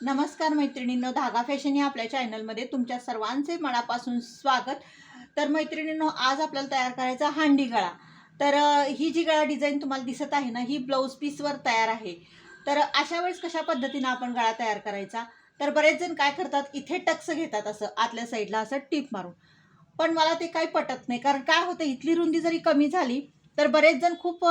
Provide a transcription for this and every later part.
नमस्कार मैत्रिणींनो, धागा फॅशन या आपल्या चॅनलमध्ये तुमच्या सर्वांचे मनापासून स्वागत। तर मैत्रिणींनो, आज आपल्याला तयार करायचा हांडी गळा। तर ही जी गळा डिझाइन तुम्हाला दिसत आहे ना, ही ब्लाउज पीसवर तयार आहे। तर अशा वेळेस कशा पद्धतीने आपण गळा तयार करायचा, तर बरेच जण काय करतात, इथे टक्स घेतात असं आतल्या साईडला असं टिप मारून। पण मला ते काही पटत नाही, कारण काय होतं, इथली रुंदी जरी कमी झाली तर बरेच जण खूप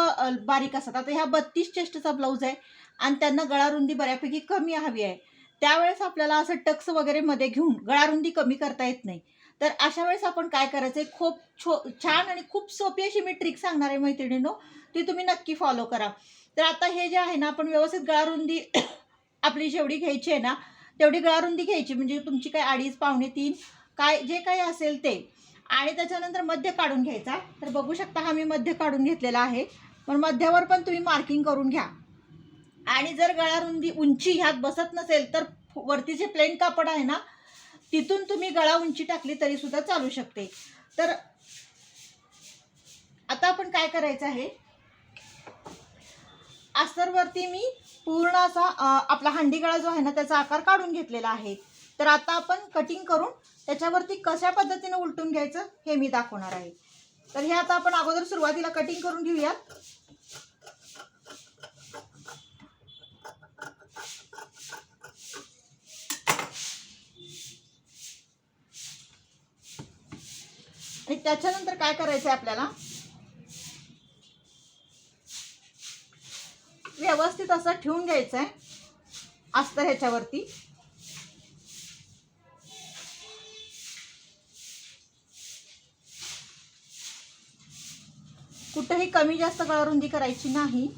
बारीक असतात। आता ह्या 32 चेस्टचा ब्लाउज आहे आणि त्यांना गळा रुंदी बऱ्यापैकी कमी हवी आहे। त्यावेळेस आपल्याला असं टक्स वगैरे मध्ये घेऊन गळा रुंदी कमी करता येत नाही। तर अशा वेळेस आपण काय करायचं, खूप छान आणि खूप सोपी अशी मी ट्रिक सांगणार आहे मैत्रिणींनो, ती तुम्ही नक्की फॉलो करा। तर आता हे जे आहे ना, आपण व्यवस्थित गळा रुंदी आपली जेवढी घ्यायची आहे ना, तेवढी गळा रुंदी घ्यायची। म्हणजे तुमची काय 2.5 पावणे 3 काय जे काही असेल ते, आणि त्याच्यानंतर मध्य काढून घ्यायचा। तर बघू शकता, हा मी मध्य काढून घेतलेला आहे। पण मध्यावर पण तुम्ही मार्किंग करून घ्या। आणि जर गळा रुंदी उंची ह्यात बसत नसेल तर वरती जे प्लेन कापड आहे ना, तिथून तुम्ही गळा उंची टाकली तरी सुद्धा चालू शकते। तर आता आपण काय करायचं आहे, अस्तरवरती मी पूर्ण असा आपला हांडी गळा जो आहे ना, त्याचा आकार काढून घेतलेला आहे। तर आता आपण कटिंग करून त्याच्यावरती कशा पद्धतीने उलटून घ्यायचं हे मी दाखवणार आहे। तर हे आता आपण अगोदर सुरुवातीला कटिंग करून घेऊयात। आणि त्याच्यानंतर काय करायचं आहे, आपल्याला व्यवस्थित असं ठेवून घ्यायचं आहे अस्तर ह्याच्यावरती। कुठेही कमी जास्त गळा रुंदी करायची नाही।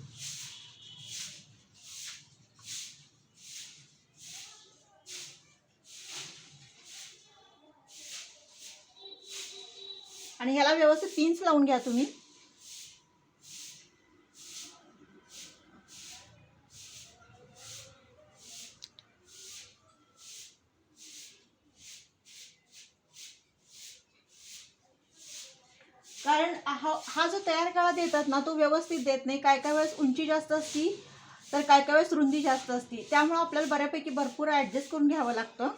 आणि ह्याला व्यवस्थित पिन्स लावून घ्या तुम्ही। कारण हा जो तयार गळा देतात ना, तो व्यवस्थित देत नाही। काय काय वेळेस उंची जास्त असती, तर काय काय वेळेस रुंदी जास्त असती, त्यामुळे आपल्याला बऱ्यापैकी भरपूर ऍडजस्ट करून घ्यावं लागतं।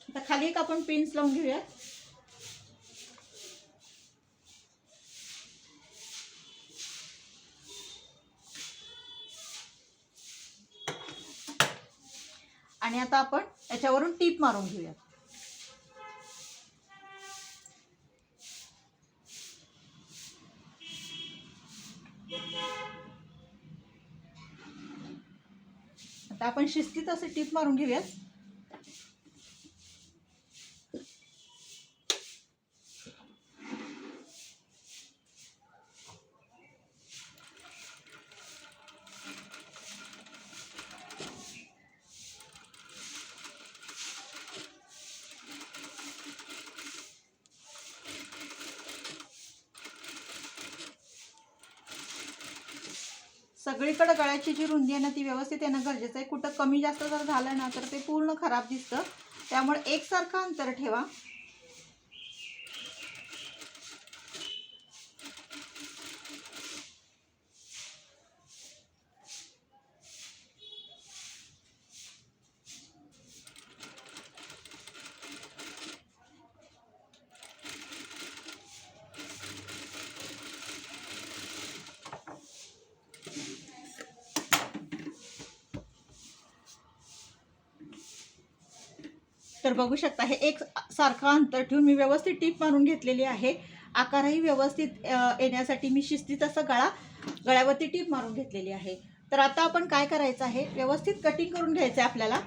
आता खाली एक आपण पिन्स लावून घेऊया। आणि आता आपण याच्यावरून टीप मारून घेऊया। आता आपण शिस्तीत असे टीप मारून घेऊयात। सगळीकडे गळ्याची जी रुंदी आहे ना, ती व्यवस्थित येणं गरजेचं आहे। कुठं कमी जास्त जर झालं ना, तर ते पूर्ण खराब दिसतं। त्यामुळे एकसारखं अंतर ठेवा। तर बघू शकता, हे एक सारखं अंतर ठेवून मी व्यवस्थित टीप मारून घेतलेली आहे। आकारही व्यवस्थित येण्यासाठी मी शिस्तीत असं गळ्यावरती टीप मारून घेतलेली आहे। तर आता आपण काय करायचं आहे, व्यवस्थित कटिंग करून घ्यायचं आहे आपल्याला।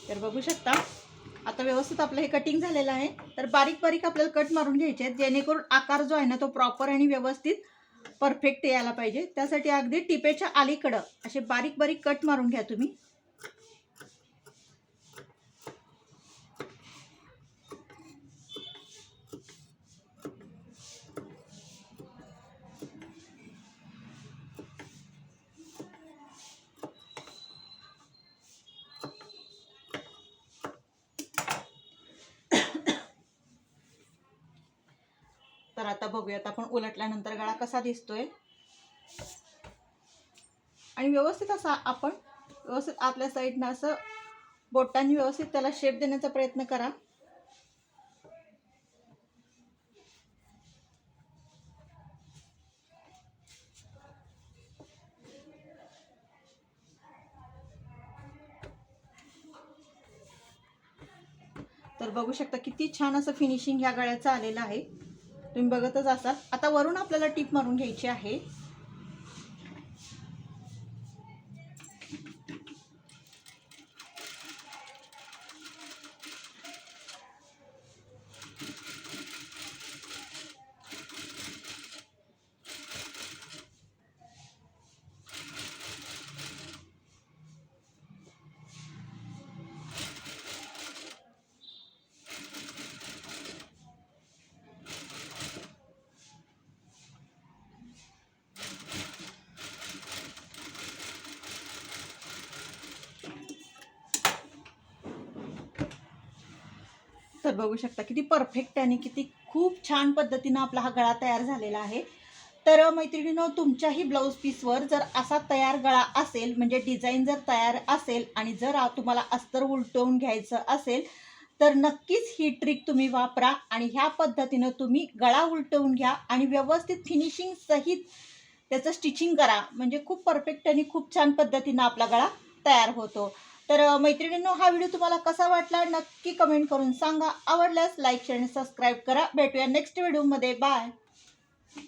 तर बघू शकता, आता व्यवस्थित आपलं हे कटिंग झालेलं आहे। तर बारीक बारीक आपल्याला कट मारून घ्यायचे आहेत, जेणेकरून आकार जो आहे ना, तो प्रॉपर आणि व्यवस्थित परफेक्ट यायला पाहिजे। त्यासाठी अगदी टिपेच्या अलीकडं असे बारीक बारीक कट मारून घ्या तुम्ही। तर आता बघूयात आपण उलटल्यानंतर गळा कसा दिसतोय. आणि व्यवस्थित असा आपण व्यवस्थित आतल्या साईडनं असं बोटांनी व्यवस्थित त्याला शेप देण्याचा प्रयत्न करा. तर बघू शकता किती छान असं फिनिशिंग ह्या गळ्याचं आलेलं आहे. तुम्ही बघतच असाल. आता वरून आपल्याला टीप मारून घ्यायची आहे. तर बघू शकता किती परफेक्ट आणि किती खूप छान पद्धतीनं आपला हा गळा तयार झालेला आहे. तर मैत्रिणींनो, तुमच्याही ब्लाऊज पीसवर जर असा तयार गळा असेल, म्हणजे डिझाईन जर तयार असेल आणि जर तुम्हाला अस्तर उलटवून घ्यायचं असेल तर नक्कीच ही ट्रिक तुम्ही वापरा आणि ह्या पद्धतीनं तुम्ही गळा उलटवून घ्या आणि व्यवस्थित फिनिशिंग सहित त्याचं स्टिचिंग करा. म्हणजे खूप परफेक्ट आणि खूप छान पद्धतीनं आपला गळा तयार होतो. तर मैत्रिणींनो, हा व्हिडिओ तुम्हाला कसा वाटला नक्की कमेंट करून सांगा. आवडल्यास लाईक शेअर आणि सबस्क्राईब करा. भेटूया नेक्स्ट व्हिडिओमध्ये. बाय.